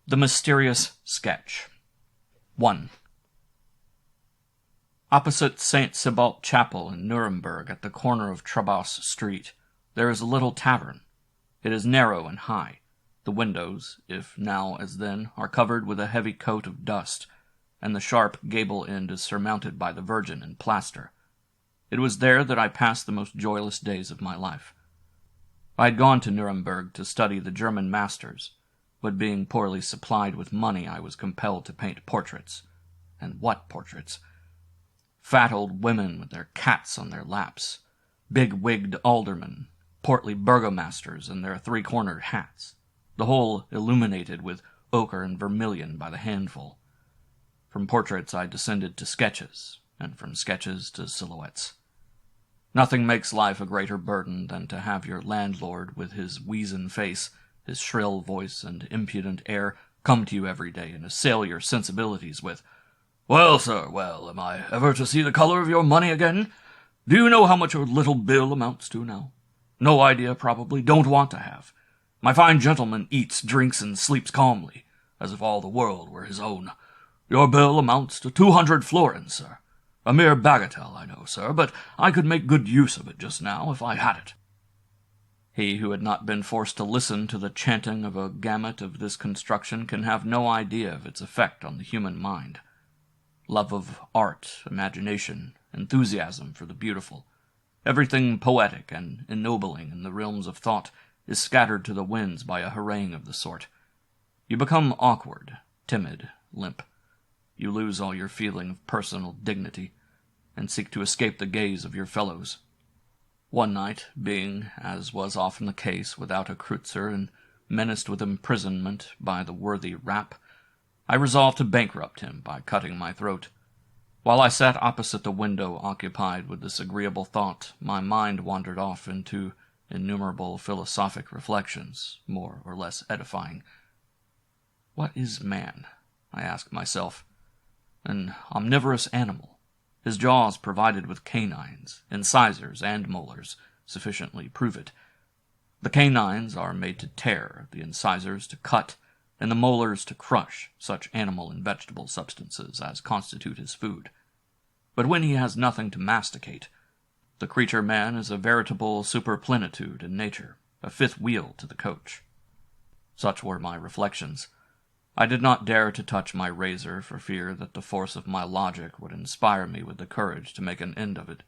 The Mysterious Sketch. 1. Opposite St. Sebald Chapel in Nuremberg, at the corner of Trabas Street, there is a little tavern. It is narrow and high. The windows, if now as then, are covered with a heavy coat of dust, and the sharp gable end is surmounted by the Virgin in plaster. It was there that I passed the most joyless days of my life. I had gone to Nuremberg to study the German masters, but being poorly supplied with money, I was compelled to paint portraits. And what portraits! Fat old women with their cats on their laps, big-wigged aldermen, portly burgomasters in their three-cornered hats, the whole illuminated with ochre and vermilion by the handful. From portraits I descended to sketches, and from sketches to silhouettes. Nothing makes life a greater burden than to have your landlord, with his weazen face, his shrill voice and impudent air, come to you every day and assail your sensibilities with, "Well, sir, well, am I ever to see the color of your money again? Do you know how much your little bill amounts to now? No idea, probably, don't want to have. My fine gentleman eats, drinks, and sleeps calmly, as if all the world were his own. Your bill amounts to 200 florins, sir. A mere bagatelle, I know, sir, but I could make good use of it just now if I had it." He who had not been forced to listen to the chanting of a gamut of this construction can have no idea of its effect on the human mind. Love of art, imagination, enthusiasm for the beautiful, everything poetic and ennobling in the realms of thought, is scattered to the winds by a harangue of the sort. You become awkward, timid, limp. You lose all your feeling of personal dignity, and seek to escape the gaze of your fellows. One night, being, as was often the case, without a kreutzer and menaced with imprisonment by the worthy Rapp, I resolved to bankrupt him by cutting my throat. While I sat opposite the window occupied with this agreeable thought, my mind wandered off into innumerable philosophic reflections, more or less edifying. What is man? I asked myself. An omnivorous animal. His jaws provided with canines, incisors, and molars, sufficiently prove it. The canines are made to tear, the incisors to cut, and the molars to crush such animal and vegetable substances as constitute his food. But when he has nothing to masticate, the creature man is a veritable superplenitude in nature, a fifth wheel to the coach. Such were my reflections. I did not dare to touch my razor for fear that the force of my logic would inspire me with the courage to make an end of it.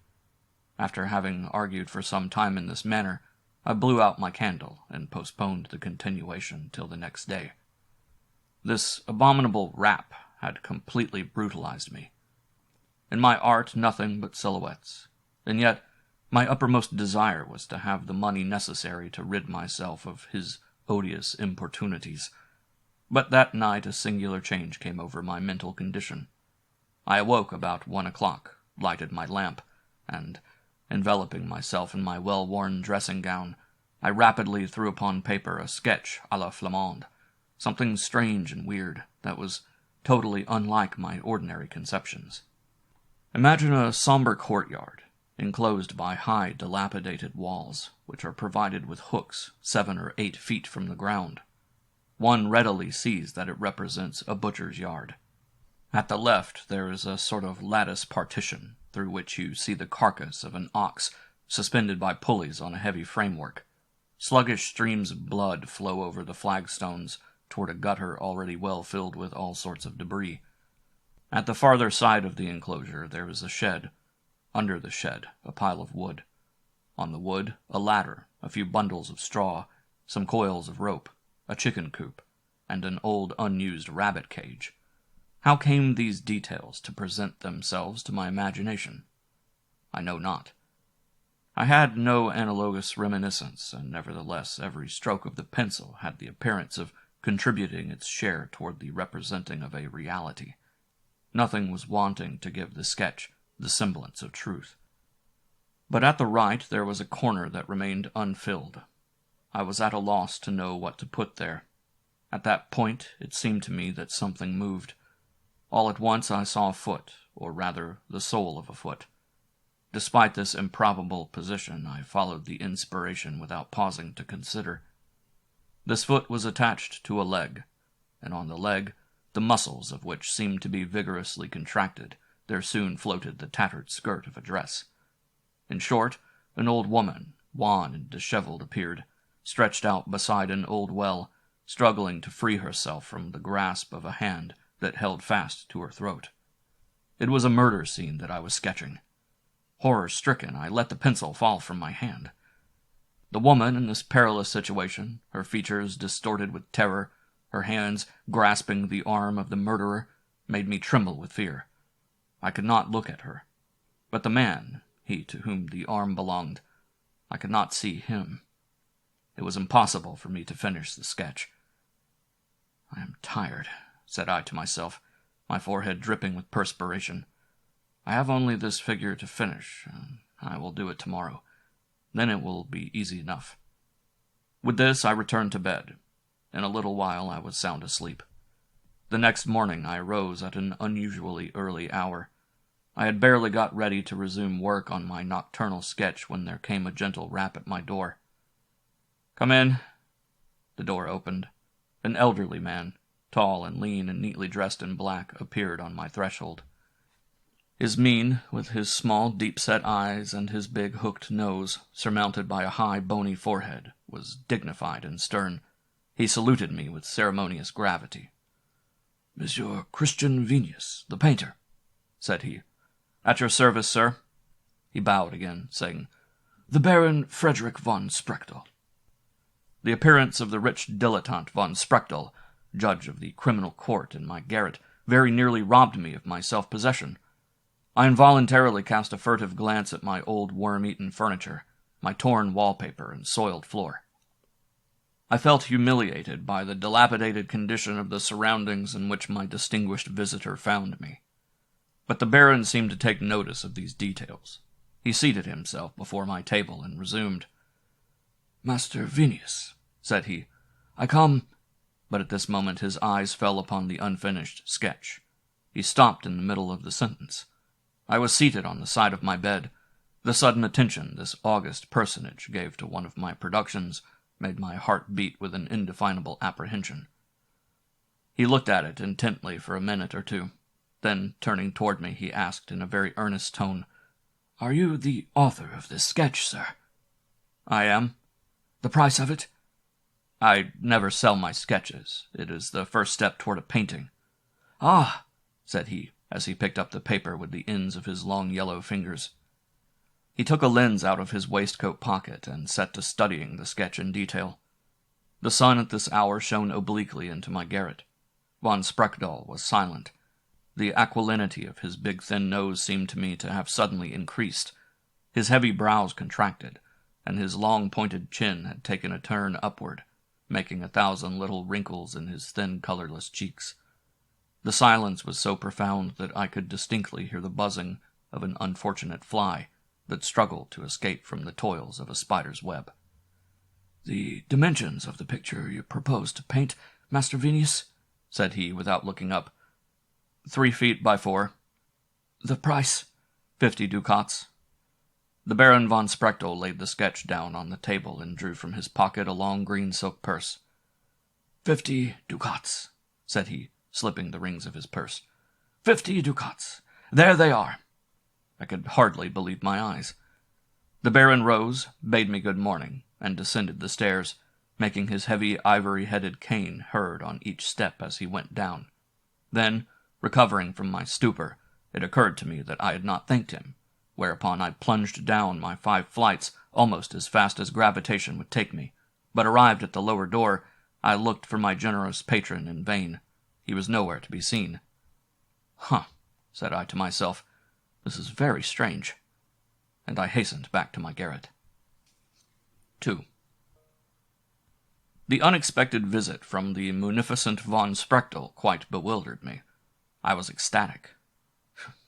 After having argued for some time in this manner, I blew out my candle and postponed the continuation till the next day. This abominable Rapp had completely brutalized me. In my art nothing but silhouettes, and yet my uppermost desire was to have the money necessary to rid myself of his odious importunities. But that night a singular change came over my mental condition. I awoke about 1 o'clock, lighted my lamp, and, enveloping myself in my well-worn dressing-gown, I rapidly threw upon paper a sketch à la Flamande, something strange and weird that was totally unlike my ordinary conceptions. Imagine a somber courtyard, enclosed by high, dilapidated walls, which are provided with hooks 7 or 8 feet from the ground. One readily sees that it represents a butcher's yard. At the left there is a sort of lattice partition, through which you see the carcass of an ox suspended by pulleys on a heavy framework. Sluggish streams of blood flow over the flagstones toward a gutter already well filled with all sorts of debris. At the farther side of the enclosure there is a shed. Under the shed, a pile of wood. On the wood, a ladder, a few bundles of straw, some coils of rope, a chicken coop, and an old unused rabbit cage. How came these details to present themselves to my imagination? I know not. I had no analogous reminiscence, and nevertheless every stroke of the pencil had the appearance of contributing its share toward the representing of a reality. Nothing was wanting to give the sketch the semblance of truth. But at the right there was a corner that remained unfilled. I was at a loss to know what to put there. At that point it seemed to me that something moved. All at once I saw a foot, or rather the sole of a foot. Despite this improbable position, I followed the inspiration without pausing to consider. This foot was attached to a leg. and on the leg, the muscles of which seemed to be vigorously contracted, there soon floated the tattered skirt of a dress. In short, an old woman, wan and disheveled, appeared, stretched out beside an old well, struggling to free herself from the grasp of a hand that held fast to her throat. It was a murder scene that I was sketching. Horror-stricken, I let the pencil fall from my hand. The woman in this perilous situation, her features distorted with terror, her hands grasping the arm of the murderer, made me tremble with fear. I could not look at her. But the man, he to whom the arm belonged, I could not see him. It was impossible for me to finish the sketch. "I am tired," said I to myself, my forehead dripping with perspiration. "I have only this figure to finish, and I will do it tomorrow. Then it will be easy enough." With this I returned to bed. In a little while I was sound asleep. The next morning I rose at an unusually early hour. I had barely got ready to resume work on my nocturnal sketch when there came a gentle rap at my door. "Come in." The door opened. An elderly man, tall and lean and neatly dressed in black, appeared on my threshold. His mien, with his small, deep-set eyes and his big hooked nose, surmounted by a high, bony forehead, was dignified and stern. He saluted me with ceremonious gravity. "Monsieur Christian Venus, the painter," said he. "At your service, sir." He bowed again, saying, "The Baron Frederick von Sprechtel." The appearance of the rich dilettante von Sprechtel, judge of the criminal court in my garret, very nearly robbed me of my self-possession. I involuntarily cast a furtive glance at my old worm-eaten furniture, my torn wallpaper and soiled floor. I felt humiliated by the dilapidated condition of the surroundings in which my distinguished visitor found me. But the Baron seemed to take notice of these details. He seated himself before my table and resumed. "Master Venus," said he, "I come—" But at this moment his eyes fell upon the unfinished sketch. He stopped in the middle of the sentence. I was seated on the side of my bed. The sudden attention this august personage gave to one of my productions made my heart beat with an indefinable apprehension. He looked at it intently for a minute or two. Then, turning toward me, he asked in a very earnest tone, "Are you the author of this sketch, sir?" "I am." "The price of it?" "I never sell my sketches. It is the first step toward a painting." "Ah," said he, as he picked up the paper with the ends of his long yellow fingers. He took a lens out of his waistcoat pocket and set to studying the sketch in detail. The sun at this hour shone obliquely into my garret. Von Sprechtel was silent. The aquilinity of his big thin nose seemed to me to have suddenly increased. His heavy brows contracted, and his long pointed chin had taken a turn upward, making 1,000 little wrinkles in his thin colorless cheeks. The silence was so profound that I could distinctly hear the buzzing of an unfortunate fly that struggled to escape from the toils of a spider's web. "The dimensions of the picture you propose to paint, Master Venus?" said he, without looking up. 3 feet by 4. "The price?" 50 ducats. The Baron von Sprechtel laid the sketch down on the table and drew from his pocket a long green silk purse. 50 ducats, said he, slipping the rings of his purse. 50 ducats. There they are. I could hardly believe my eyes. The Baron rose, bade me good morning, and descended the stairs, making his heavy ivory-headed cane heard on each step as he went down. Then, recovering from my stupor, it occurred to me that I had not thanked him, whereupon I plunged down my 5 flights almost as fast as gravitation would take me. But arrived at the lower door, I looked for my generous patron in vain. He was nowhere to be seen. "Huh," said I to myself, "this is very strange." And I hastened back to my garret. 2. The unexpected visit from the munificent von Sprechtel quite bewildered me. I was ecstatic.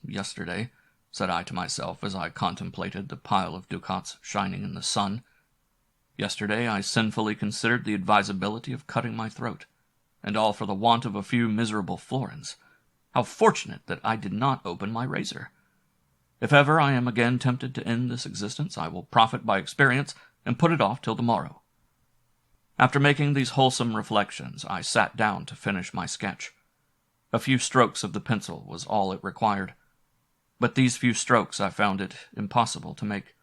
"Yesterday," said I to myself as I contemplated the pile of ducats shining in the sun, "yesterday I sinfully considered the advisability of cutting my throat, and all for the want of a few miserable florins. How fortunate that I did not open my razor! If ever I am again tempted to end this existence, I will profit by experience and put it off till tomorrow." After making these wholesome reflections, I sat down to finish my sketch. A few strokes of the pencil was all it required, but these few strokes I found it impossible to make.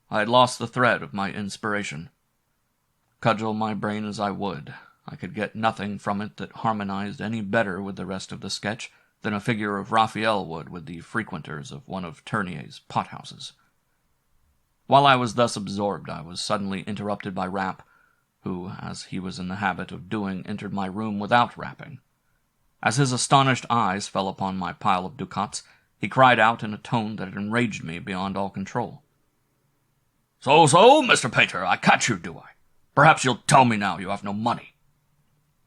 I had lost the thread of my inspiration. Cudgel my brain as I would, I could get nothing from it that harmonized any better with the rest of the sketch than a figure of Raphael would with the frequenters of one of Turnier's pothouses. While I was thus absorbed, I was suddenly interrupted by Rapp, who, as he was in the habit of doing, entered my room without rapping. As his astonished eyes fell upon my pile of ducats, he cried out in a tone that enraged me beyond all control. "So, Mr. Painter, I catch you, do I? Perhaps you'll tell me now you have no money."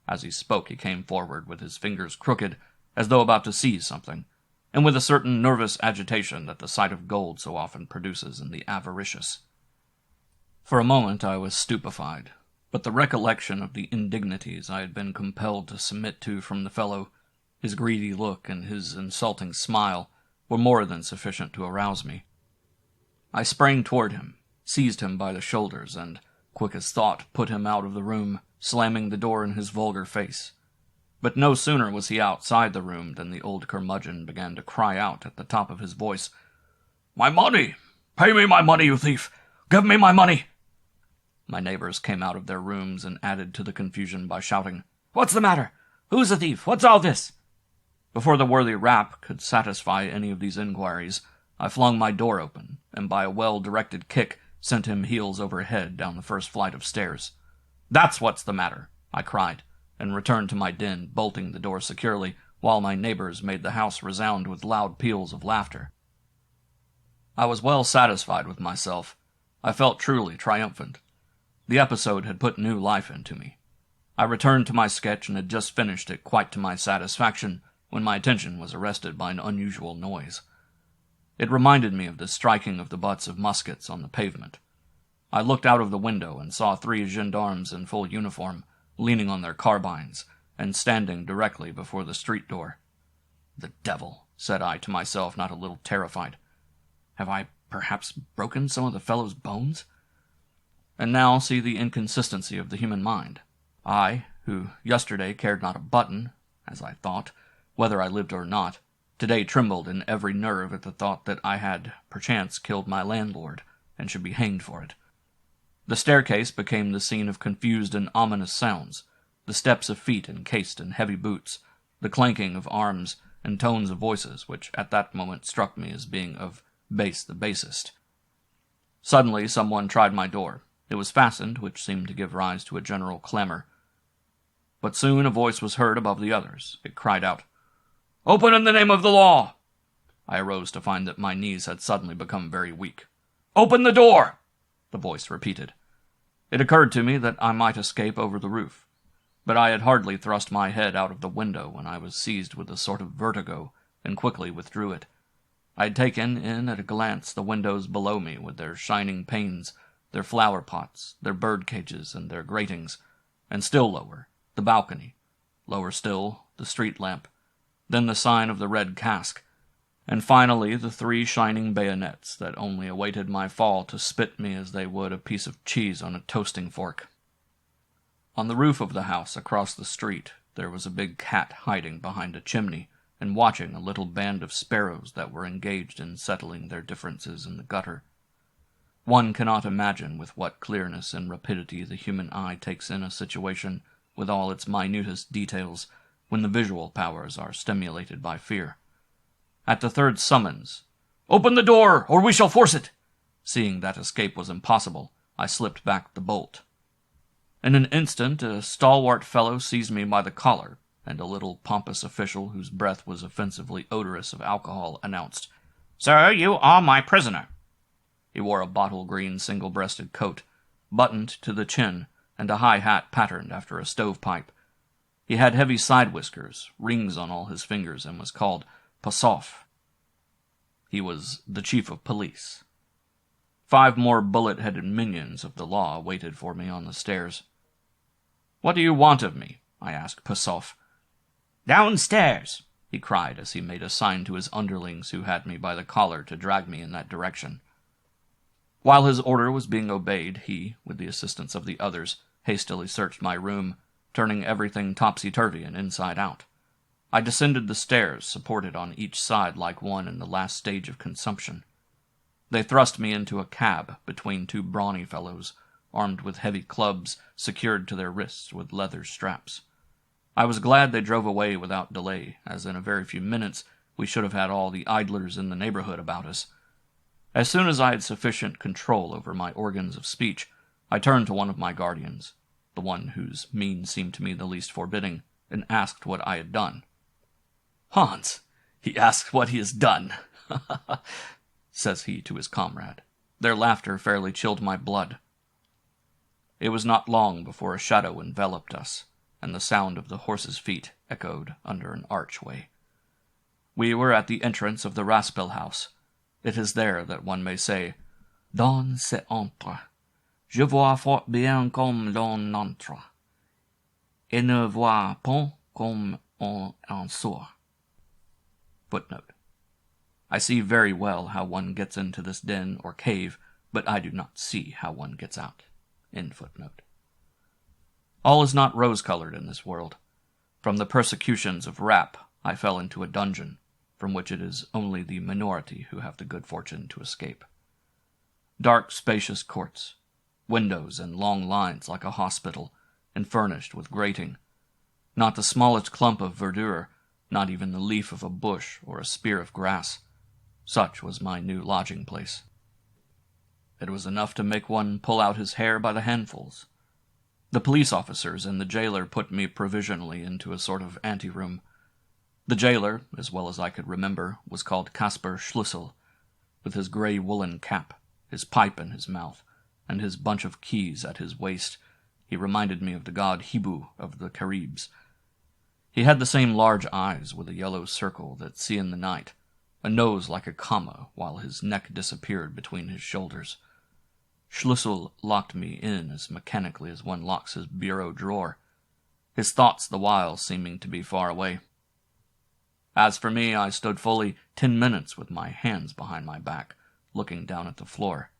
As he spoke, he came forward with his fingers crooked, as though about to seize something, and with a certain nervous agitation that the sight of gold so often produces in the avaricious. For a moment I was stupefied, but the recollection of the indignities I had been compelled to submit to from the fellow, his greedy look and his insulting smile, were more than sufficient to arouse me. I sprang toward him, seized him by the shoulders, and, quick as thought, put him out of the room, slamming the door in his vulgar face. But no sooner was he outside the room than the old curmudgeon began to cry out at the top of his voice, "My money! Pay me my money, you thief! Give me my money!" My neighbors came out of their rooms and added to the confusion by shouting, "What's the matter? Who's the thief? What's all this?" Before the worthy Rapp could satisfy any of these inquiries, I flung my door open, and by a well-directed kick sent him heels over head down the first flight of stairs. "That's what's the matter," I cried, and returned to my den, bolting the door securely, while my neighbors made the house resound with loud peals of laughter. I was well satisfied with myself. I felt truly triumphant. The episode had put new life into me. I returned to my sketch and had just finished it quite to my satisfaction when my attention was arrested by an unusual noise. It reminded me of the striking of the butts of muskets on the pavement. I looked out of the window and saw 3 gendarmes in full uniform, leaning on their carbines, and standing directly before the street door. "The devil," said I to myself, not a little terrified. "Have I perhaps broken some of the fellow's bones?" And now see the inconsistency of the human mind. I, who yesterday cared not a button, as I thought, whether I lived or not, today trembled in every nerve at the thought that I had, perchance, killed my landlord, and should be hanged for it. The staircase became the scene of confused and ominous sounds, the steps of feet encased in heavy boots, the clanking of arms, and tones of voices, which at that moment struck me as being of base the basest. Suddenly someone tried my door. It was fastened, which seemed to give rise to a general clamor. But soon a voice was heard above the others. It cried out, "Open in the name of the law!" I arose to find that my knees had suddenly become very weak. "Open the door!" the voice repeated. It occurred to me that I might escape over the roof, but I had hardly thrust my head out of the window when I was seized with a sort of vertigo, and quickly withdrew it. I had taken in at a glance the windows below me with their shining panes, their flower pots, their bird cages, and their gratings, and still lower, the balcony, lower still, the street lamp, then the sign of the red cask, and finally the 3 shining bayonets that only awaited my fall to spit me as they would a piece of cheese on a toasting fork. On the roof of the house across the street there was a big cat hiding behind a chimney and watching a little band of sparrows that were engaged in settling their differences in the gutter. One cannot imagine with what clearness and rapidity the human eye takes in a situation with all its minutest details when the visual powers are stimulated by fear. At the 3rd summons, "Open the door, or we shall force it!" Seeing that escape was impossible, I slipped back the bolt. In an instant, a stalwart fellow seized me by the collar, and a little pompous official whose breath was offensively odorous of alcohol announced, "Sir, you are my prisoner." He wore a bottle-green single-breasted coat, buttoned to the chin, and a high hat patterned after a stovepipe. He had heavy side whiskers, rings on all his fingers, and was called Passoff. He was the chief of police. 5 more bullet-headed minions of the law waited for me on the stairs. "What do you want of me?" I asked Passoff. "Downstairs," he cried as he made a sign to his underlings who had me by the collar to drag me in that direction. While his order was being obeyed, he, with the assistance of the others, hastily searched my room, turning everything topsy-turvy and inside out. I descended the stairs, supported on each side like one in the last stage of consumption. They thrust me into a cab between two brawny fellows, armed with heavy clubs secured to their wrists with leather straps. I was glad they drove away without delay, as in a very few minutes we should have had all the idlers in the neighborhood about us. As soon as I had sufficient control over my organs of speech, I turned to one of my guardians, the one whose mien seemed to me the least forbidding, and asked what I had done. "Hans, he asks what he has done," says he to his comrade. Their laughter fairly chilled my blood. It was not long before a shadow enveloped us, and the sound of the horses' feet echoed under an archway. We were at the entrance of the Raspel house. It is there that one may say, "Dans cet entre, je vois fort bien comme l'on entre, et ne vois point comme on en sort." Footnote. I see very well how one gets into this den or cave, but I do not see how one gets out. End footnote. All is not rose-colored in this world. From the persecutions of Rap, I fell into a dungeon, from which it is only the minority who have the good fortune to escape. Dark, spacious courts, windows and long lines like a hospital, and furnished with grating. Not the smallest clump of verdure, not even the leaf of a bush or a spear of grass. Such was my new lodging place. It was enough to make one pull out his hair by the handfuls. The police officers and the jailer put me provisionally into a sort of anteroom. The jailer, as well as I could remember, was called Caspar Schlüssel, with his gray woolen cap, his pipe in his mouth, and his bunch of keys at his waist. He reminded me of the god Hibu of the Caribs. He had the same large eyes with a yellow circle that see in the night, a nose like a comma, while his neck disappeared between his shoulders. Schlüssel locked me in as mechanically as one locks his bureau drawer, his thoughts the while seeming to be far away. As for me, I stood fully 10 minutes with my hands behind my back, looking down at the floor.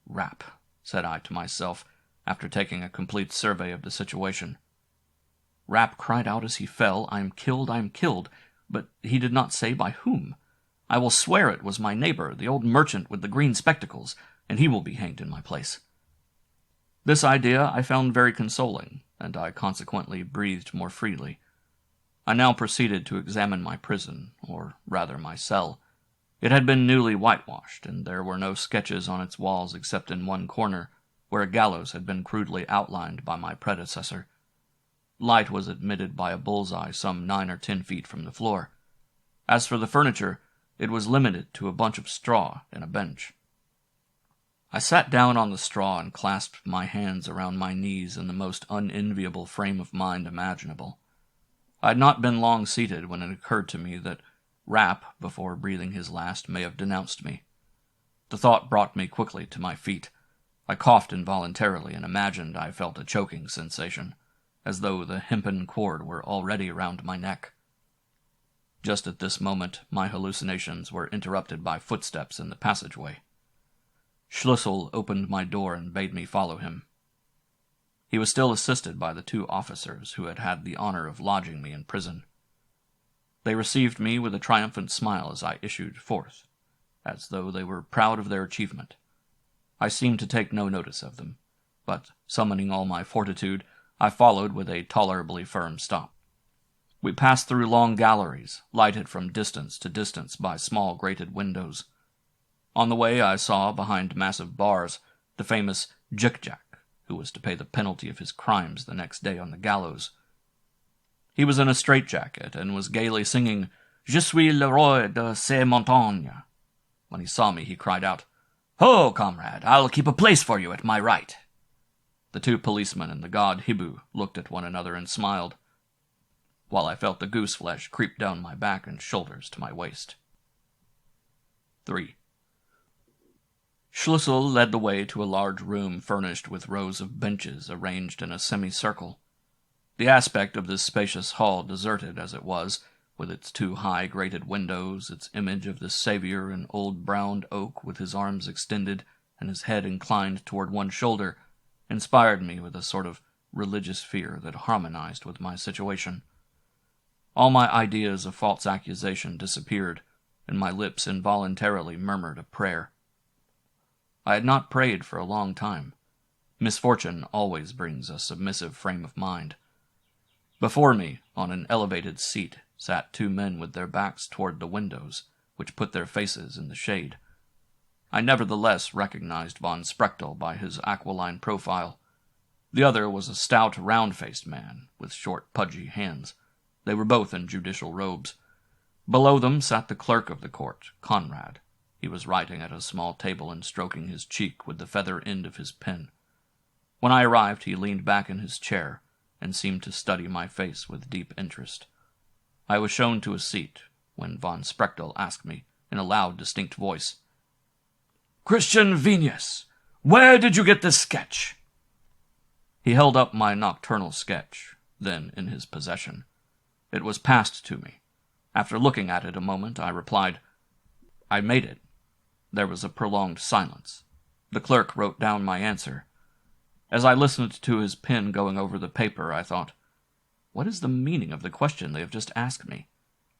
"Rap," said I to myself, after taking a complete survey of the situation. Rap cried out as he fell, "I am killed, I am killed," but he did not say by whom. I will swear it was my neighbor, the old merchant with the green spectacles, and he will be hanged in my place. This idea I found very consoling, and I consequently breathed more freely. I now proceeded to examine my prison, or rather my cell. It had been newly whitewashed, and there were no sketches on its walls except in one corner, where a gallows had been crudely outlined by my predecessor. Light was admitted by a bullseye some 9 or 10 feet from the floor. As for the furniture, it was limited to a bunch of straw and a bench. I sat down on the straw and clasped my hands around my knees in the most unenviable frame of mind imaginable. I had not been long seated when it occurred to me that Rap, before breathing his last, may have denounced me. The thought brought me quickly to my feet. I coughed involuntarily and imagined I felt a choking sensation, as though the hempen cord were already round my neck. Just at this moment, my hallucinations were interrupted by footsteps in the passageway. Schlüssel opened my door and bade me follow him. He was still assisted by the 2 officers who had had the honor of lodging me in prison. They received me with a triumphant smile as I issued forth, as though they were proud of their achievement. I seemed to take no notice of them, but, summoning all my fortitude, I followed with a tolerably firm stop. We passed through long galleries, lighted from distance to distance by small grated windows. On the way I saw, behind massive bars, the famous Jick-Jack, who was to pay the penalty of his crimes the next day on the gallows. He was in a straitjacket, and was gaily singing, "Je suis le roi de ces montagnes." When he saw me, he cried out, "Ho, comrade, I'll keep a place for you at my right." The 2 policemen and the god Hibu looked at one another and smiled, while I felt the goose flesh creep down my back and shoulders to my waist. 3. Schlüssel led the way to a large room furnished with rows of benches arranged in a semicircle. The aspect of this spacious hall, deserted as it was, with its 2 high grated windows, its image of the Saviour in old brown oak with his arms extended and his head inclined toward one shoulder, inspired me with a sort of religious fear that harmonized with my situation. All my ideas of false accusation disappeared, and my lips involuntarily murmured a prayer. I had not prayed for a long time. Misfortune always brings a submissive frame of mind. Before me, on an elevated seat, sat two men with their backs toward the windows, which put their faces in the shade. I nevertheless recognized von Sprechtel by his aquiline profile. The other was a stout, round-faced man, with short, pudgy hands. They were both in judicial robes. Below them sat the clerk of the court, Conrad. He was writing at a small table and stroking his cheek with the feather end of his pen. When I arrived, he leaned back in his chair and seemed to study my face with deep interest. I was shown to a seat when von Sprechtel asked me, in a loud, distinct voice, "Christian Venus, where did you get this sketch?" He held up my nocturnal sketch, then in his possession. It was passed to me. After looking at it a moment, I replied, "I made it." There was a prolonged silence. The clerk wrote down my answer. As I listened to his pen going over the paper, I thought, what is the meaning of the question they have just asked me?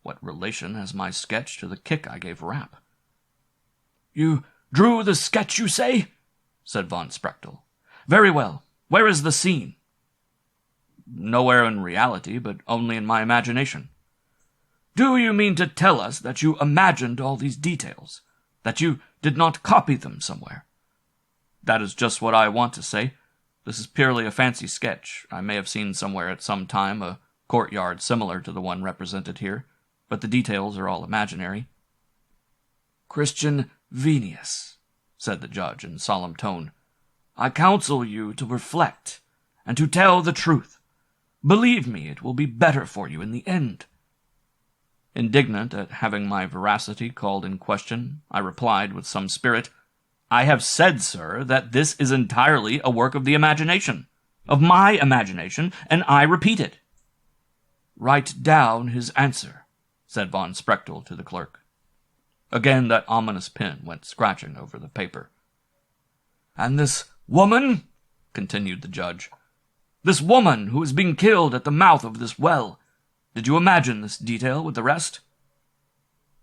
What relation has my sketch to the kick I gave Rapp? "You drew the sketch, you say?" said von Sprechtel. "Very well. Where is the scene?" "Nowhere in reality, but only in my imagination." "Do you mean to tell us that you imagined all these details? That you did not copy them somewhere?" "That is just what I want to say. This is purely a fancy sketch. I may have seen somewhere at some time a courtyard similar to the one represented here, but the details are all imaginary." "Christian Venus," said the judge in solemn tone, "I counsel you to reflect and to tell the truth. Believe me, it will be better for you in the end." Indignant at having my veracity called in question, I replied with some spirit, "I have said, sir, that this is entirely a work of the imagination, of my imagination, and I repeat it." "Write down his answer," said von Sprechtel to the clerk. Again that ominous pen went scratching over the paper. "And this woman," continued the judge, "this woman who is being killed at the mouth of this well, did you imagine this detail with the rest?"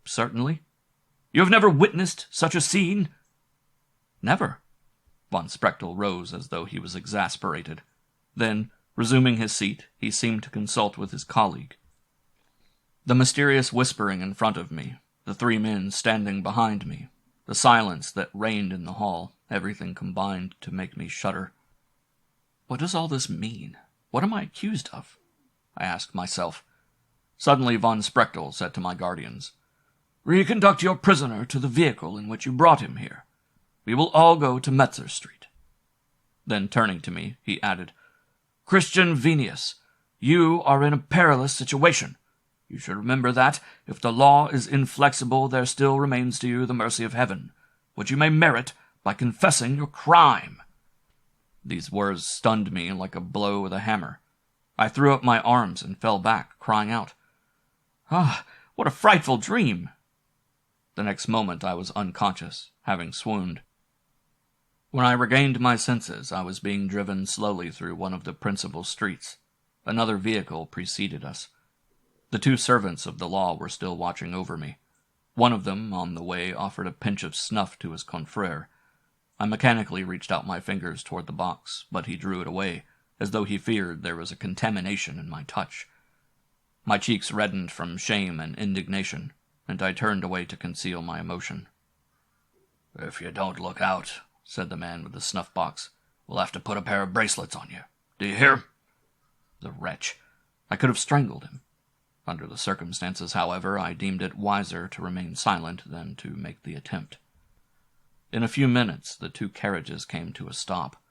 "Certainly." "You have never witnessed such a scene?" "Never." Von Sprechtel rose as though he was exasperated. Then, resuming his seat, he seemed to consult with his colleague. The mysterious whispering in front of me, the three men standing behind me, the silence that reigned in the hall, everything combined to make me shudder. What does all this mean? What am I accused of? I asked myself. Suddenly von Sprechtel said to my guardians, "Reconduct your prisoner to the vehicle in which you brought him here. We will all go to Metzer Street." Then, turning to me, he added, "Christian Venus, you are in a perilous situation. You should remember that, if the law is inflexible, there still remains to you the mercy of heaven, which you may merit by confessing your crime." These words stunned me like a blow with a hammer. I threw up my arms and fell back, crying out, "Ah, what a frightful dream!" The next moment I was unconscious, having swooned. When I regained my senses, I was being driven slowly through one of the principal streets. Another vehicle preceded us. The two servants of the law were still watching over me. One of them, on the way, offered a pinch of snuff to his confrere. I mechanically reached out my fingers toward the box, but he drew it away, as though he feared there was a contamination in my touch. My cheeks reddened from shame and indignation, and I turned away to conceal my emotion. "If you don't look out," said the man with the snuff-box, "we'll have to put a pair of bracelets on you. Do you hear?" The wretch! I could have strangled him. Under the circumstances, however, I deemed it wiser to remain silent than to make the attempt. In a few minutes, the two carriages came to a stop.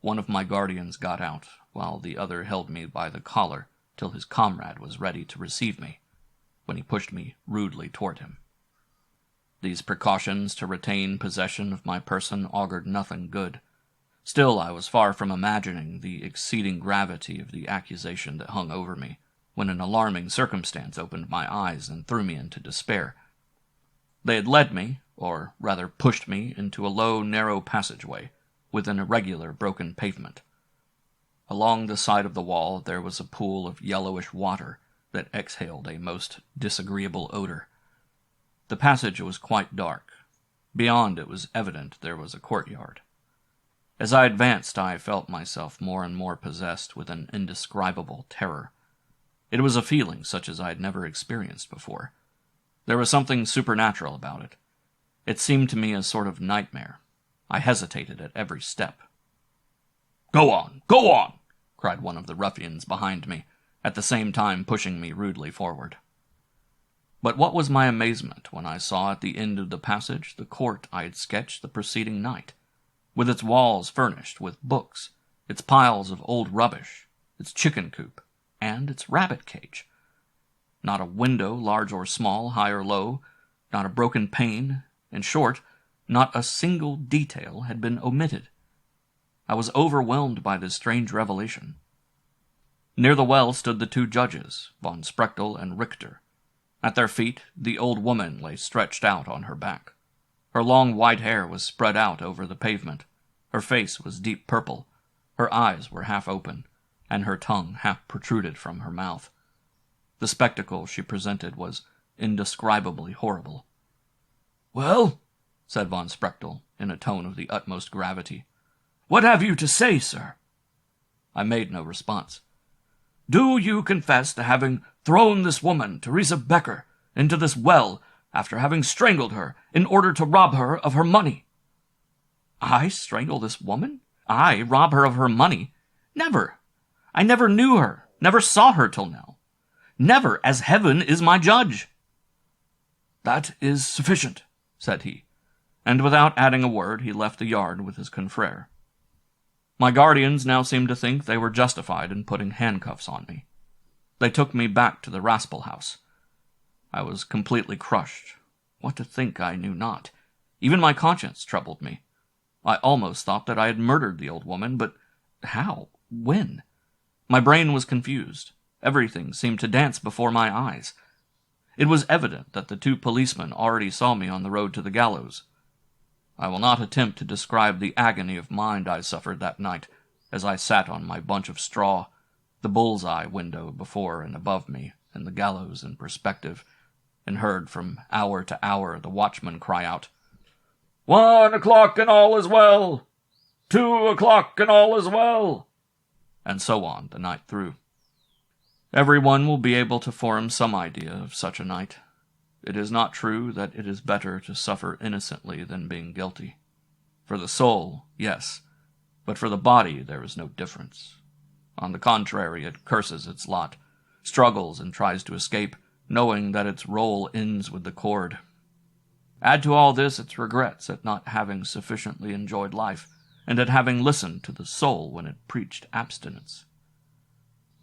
One of my guardians got out, while the other held me by the collar till his comrade was ready to receive me, when he pushed me rudely toward him. These precautions to retain possession of my person augured nothing good. Still, I was far from imagining the exceeding gravity of the accusation that hung over me, when an alarming circumstance opened my eyes and threw me into despair. They had led me, or rather pushed me, into a low, narrow passageway, with an irregular broken pavement. Along the side of the wall there was a pool of yellowish water that exhaled a most disagreeable odor. The passage was quite dark. Beyond it was evident there was a courtyard. As I advanced, I felt myself more and more possessed with an indescribable terror. It was a feeling such as I had never experienced before. There was something supernatural about it. It seemed to me a sort of nightmare. I hesitated at every step. "Go on! Go on!" cried one of the ruffians behind me, at the same time pushing me rudely forward. But what was my amazement when I saw at the end of the passage the court I had sketched the preceding night, with its walls furnished with books, its piles of old rubbish, its chicken coop, and its rabbit cage. Not a window, large or small, high or low, not a broken pane, in short, not a single detail had been omitted. I was overwhelmed by this strange revelation. Near the well stood the two judges, von Sprechtel and Richter. At their feet, the old woman lay stretched out on her back. Her long white hair was spread out over the pavement. Her face was deep purple. Her eyes were half open, and her tongue half protruded from her mouth. The spectacle she presented was indescribably horrible. "Well," said von Sprechtel, in a tone of the utmost gravity, "what have you to say, sir?" I made no response. "Do you confess to having thrown this woman, Teresa Becker, into this well after having strangled her in order to rob her of her money?" "I strangle this woman? I rob her of her money? Never! I never knew her, never saw her till now. Never, as heaven is my judge." "That is sufficient," said he, and without adding a word he left the yard with his confrere. My guardians now seemed to think they were justified in putting handcuffs on me. They took me back to the Raspel house. I was completely crushed. What to think I knew not. Even my conscience troubled me. I almost thought that I had murdered the old woman, but how? When? My brain was confused. Everything seemed to dance before my eyes. It was evident that the two policemen already saw me on the road to the gallows. I will not attempt to describe the agony of mind I suffered that night as I sat on my bunch of straw, the bull's-eye window before and above me, and the gallows in perspective, and heard from hour to hour the watchman cry out, "1 o'clock and all is well! 2 o'clock and all is well!" and so on the night through. Everyone will be able to form some idea of such a night. It is not true that it is better to suffer innocently than being guilty. For the soul, yes, but for the body there is no difference. On the contrary, it curses its lot, struggles and tries to escape, knowing that its role ends with the cord. Add to all this its regrets at not having sufficiently enjoyed life, and at having listened to the soul when it preached abstinence.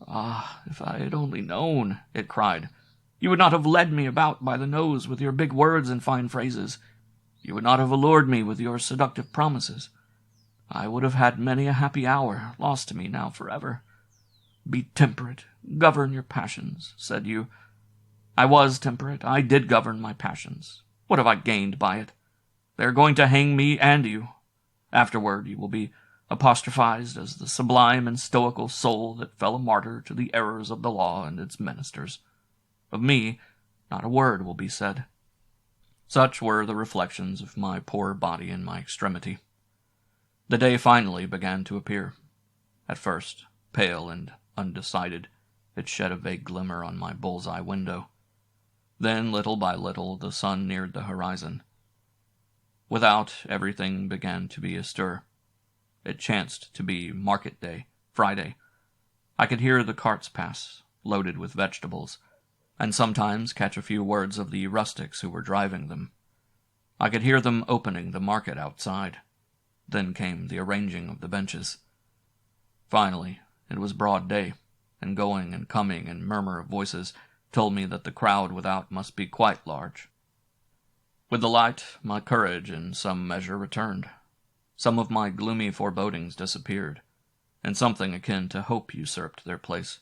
"Ah, if I had only known," it cried, "you would not have led me about by the nose with your big words and fine phrases. You would not have allured me with your seductive promises. I would have had many a happy hour, lost to me now forever. Be temperate, govern your passions, said you. I was temperate, I did govern my passions. What have I gained by it? They are going to hang me and you. Afterward you will be apostrophized as the sublime and stoical soul that fell a martyr to the errors of the law and its ministers. Of me, not a word will be said." Such were the reflections of my poor body in my extremity. The day finally began to appear. At first, pale and undecided, it shed a vague glimmer on my bull's-eye window. Then, little by little, the sun neared the horizon. Without, everything began to be astir. It chanced to be market day, Friday. I could hear the carts pass, loaded with vegetables, and sometimes catch a few words of the rustics who were driving them. I could hear them opening the market outside. Then came the arranging of the benches. Finally, it was broad day, and going and coming and murmur of voices told me that the crowd without must be quite large. With the light, my courage in some measure returned. Some of my gloomy forebodings disappeared, and something akin to hope usurped their place.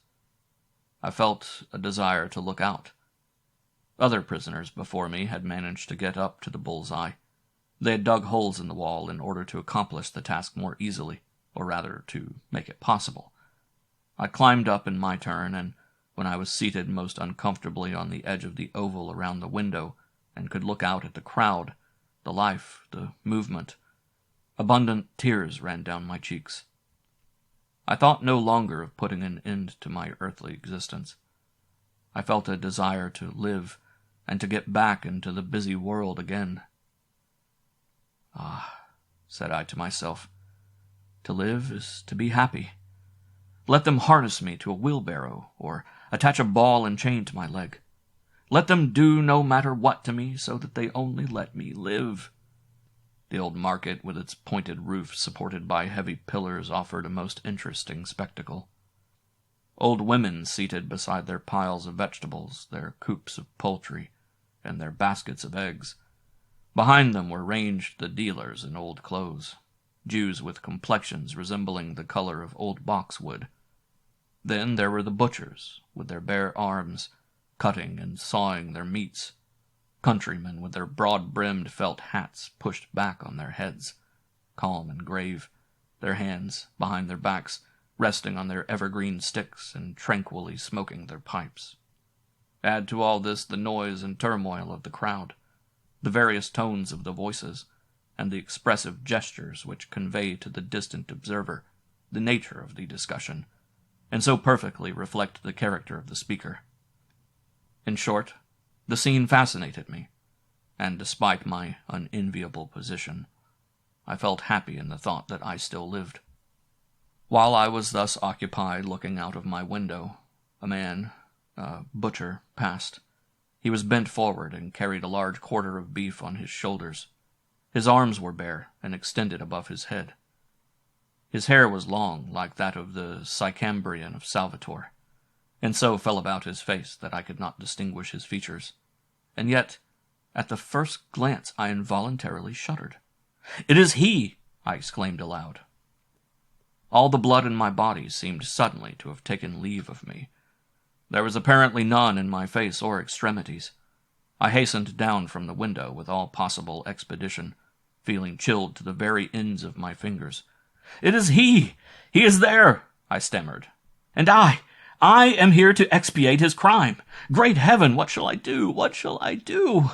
I felt a desire to look out. Other prisoners before me had managed to get up to the bull's-eye. They had dug holes in the wall in order to accomplish the task more easily, or rather, to make it possible. I climbed up in my turn, and when I was seated most uncomfortably on the edge of the oval around the window and could look out at the crowd, the life, the movement, abundant tears ran down my cheeks. I thought no longer of putting an end to my earthly existence. I felt a desire to live and to get back into the busy world again. "Ah," said I to myself, "to live is to be happy. Let them harness me to a wheelbarrow, or attach a ball and chain to my leg. Let them do no matter what to me, so that they only let me live." The old market, with its pointed roof supported by heavy pillars, offered a most interesting spectacle. Old women seated beside their piles of vegetables, their coops of poultry, and their baskets of eggs. Behind them were ranged the dealers in old clothes, Jews with complexions resembling the color of old boxwood. Then there were the butchers, with their bare arms, cutting and sawing their meats, countrymen with their broad-brimmed felt hats pushed back on their heads, calm and grave, their hands behind their backs, resting on their evergreen sticks and tranquilly smoking their pipes. Add to all this the noise and turmoil of the crowd, the various tones of the voices, and the expressive gestures which convey to the distant observer the nature of the discussion, and so perfectly reflect the character of the speaker. In short, the scene fascinated me, and despite my unenviable position, I felt happy in the thought that I still lived. While I was thus occupied looking out of my window, a man, a butcher, passed. He was bent forward and carried a large quarter of beef on his shoulders. His arms were bare and extended above his head. His hair was long, like that of the Sicambrian of Salvator, and so fell about his face that I could not distinguish his features. And yet, at the first glance, I involuntarily shuddered. "It is he!" I exclaimed aloud. All the blood in my body seemed suddenly to have taken leave of me. There was apparently none in my face or extremities. I hastened down from the window with all possible expedition, feeling chilled to the very ends of my fingers. "It is he! He is there!" I stammered. "And I am here to expiate his crime. Great heaven, what shall I do? What shall I do?"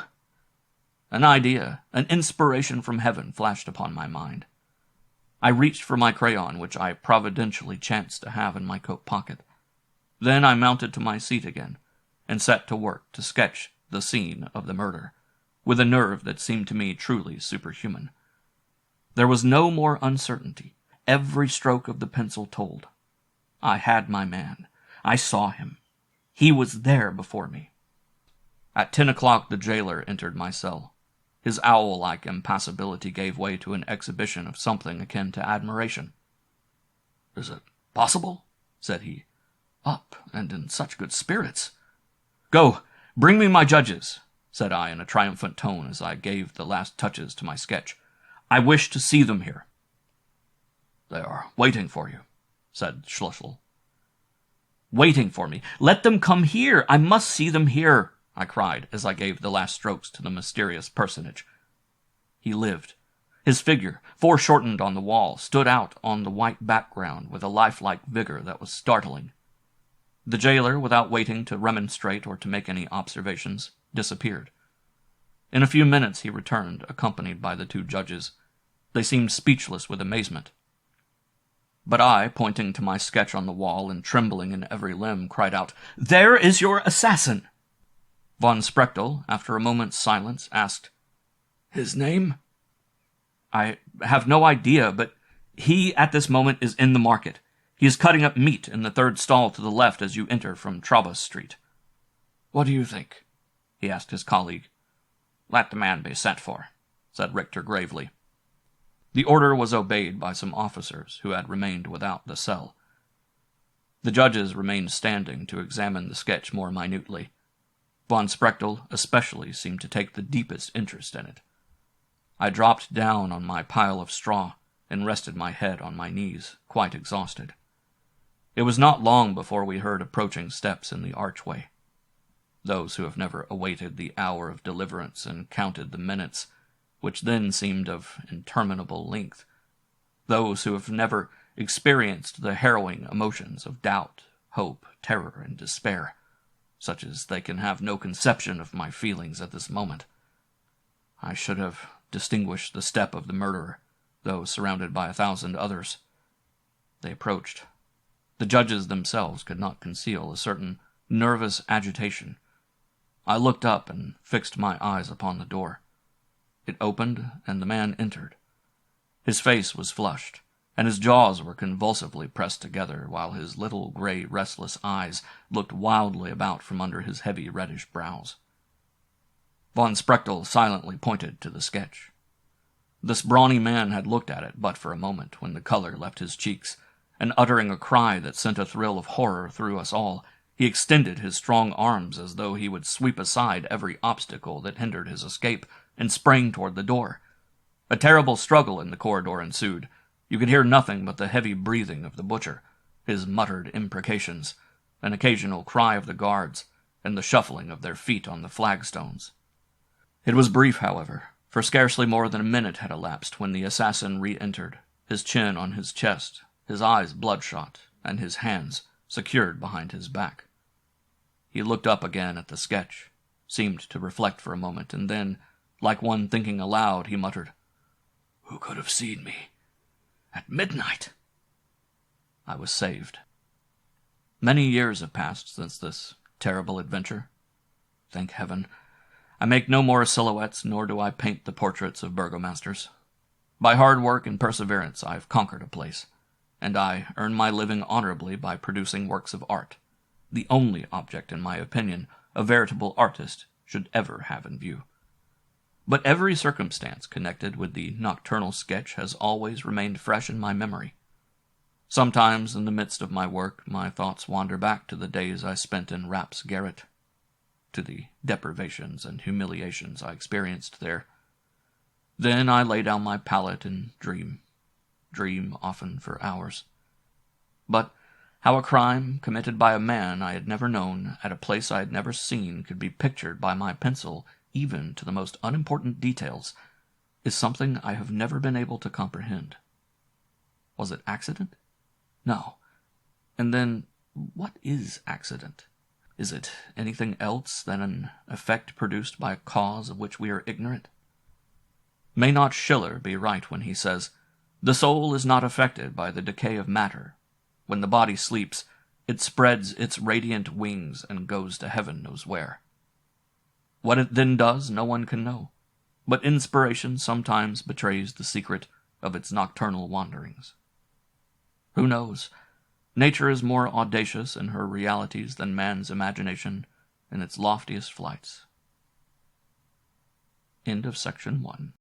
An idea, an inspiration from heaven flashed upon my mind. I reached for my crayon, which I providentially chanced to have in my coat pocket. Then I mounted to my seat again, and set to work to sketch the scene of the murder, with a nerve that seemed to me truly superhuman. There was no more uncertainty. Every stroke of the pencil told. I had my man. I saw him. He was there before me. At 10 o'clock the jailer entered my cell. His owl-like impassibility gave way to an exhibition of something akin to admiration. "Is it possible?" said he. "Up, and in such good spirits." "Go, bring me my judges," said I in a triumphant tone as I gave the last touches to my sketch. "I wish to see them here." "They are waiting for you," said Schlussel. "Waiting for me? Let them come here. I must see them here," I cried as I gave the last strokes to the mysterious personage. He lived. His figure, foreshortened on the wall, stood out on the white background with a lifelike vigor that was startling. The jailer, without waiting to remonstrate or to make any observations, disappeared. In a few minutes he returned, accompanied by the two judges. They seemed speechless with amazement. But I, pointing to my sketch on the wall and trembling in every limb, cried out, "There is your assassin!" Von Sprechtel, after a moment's silence, asked, "His name?" "I have no idea, but he, at this moment, is in the market. He is cutting up meat in the third stall to the left as you enter from Trabas Street." "What do you think?" he asked his colleague. "Let the man be sent for," said Richter gravely. The order was obeyed by some officers who had remained without the cell. The judges remained standing to examine the sketch more minutely. Von Sprechtel especially seemed to take the deepest interest in it. I dropped down on my pile of straw and rested my head on my knees, quite exhausted. It was not long before we heard approaching steps in the archway. Those who have never awaited the hour of deliverance and counted the minutes which then seemed of interminable length. Those who have never experienced the harrowing emotions of doubt, hope, terror, and despair, such as they can have no conception of my feelings at this moment. I should have distinguished the step of the murderer, though surrounded by 1,000 others. They approached. The judges themselves could not conceal a certain nervous agitation. I looked up and fixed my eyes upon the door. It opened, and the man entered. His face was flushed, and his jaws were convulsively pressed together, while his little gray, restless eyes looked wildly about from under his heavy reddish brows. Von Sprechtel silently pointed to the sketch. This brawny man had looked at it but for a moment, when the color left his cheeks, and uttering a cry that sent a thrill of horror through us all, he extended his strong arms as though he would sweep aside every obstacle that hindered his escape, and sprang toward the door. A terrible struggle in the corridor ensued. You could hear nothing but the heavy breathing of the butcher, his muttered imprecations, an occasional cry of the guards, and the shuffling of their feet on the flagstones. It was brief, however, for scarcely more than a minute had elapsed when the assassin re-entered, his chin on his chest, his eyes bloodshot, and his hands secured behind his back. He looked up again at the sketch, seemed to reflect for a moment, and then, like one thinking aloud, he muttered, "Who could have seen me? At midnight!" I was saved. Many years have passed since this terrible adventure. Thank heaven, I make no more silhouettes, nor do I paint the portraits of burgomasters. By hard work and perseverance I have conquered a place, and I earn my living honorably by producing works of art, the only object, in my opinion, a veritable artist should ever have in view. But every circumstance connected with the nocturnal sketch has always remained fresh in my memory. Sometimes, in the midst of my work, my thoughts wander back to the days I spent in Rapp's garret, to the deprivations and humiliations I experienced there. Then I lay down my palette and dream often for hours. But how a crime committed by a man I had never known, at a place I had never seen, could be pictured by my pencil, even to the most unimportant details, is something I have never been able to comprehend. Was it accident? No. And then, what is accident? Is it anything else than an effect produced by a cause of which we are ignorant? May not Schiller be right when he says, "The soul is not affected by the decay of matter. When the body sleeps, it spreads its radiant wings and goes to heaven knows where." What it then does, no one can know, but inspiration sometimes betrays the secret of its nocturnal wanderings. Who knows? Nature is more audacious in her realities than man's imagination in its loftiest flights. End of section 1.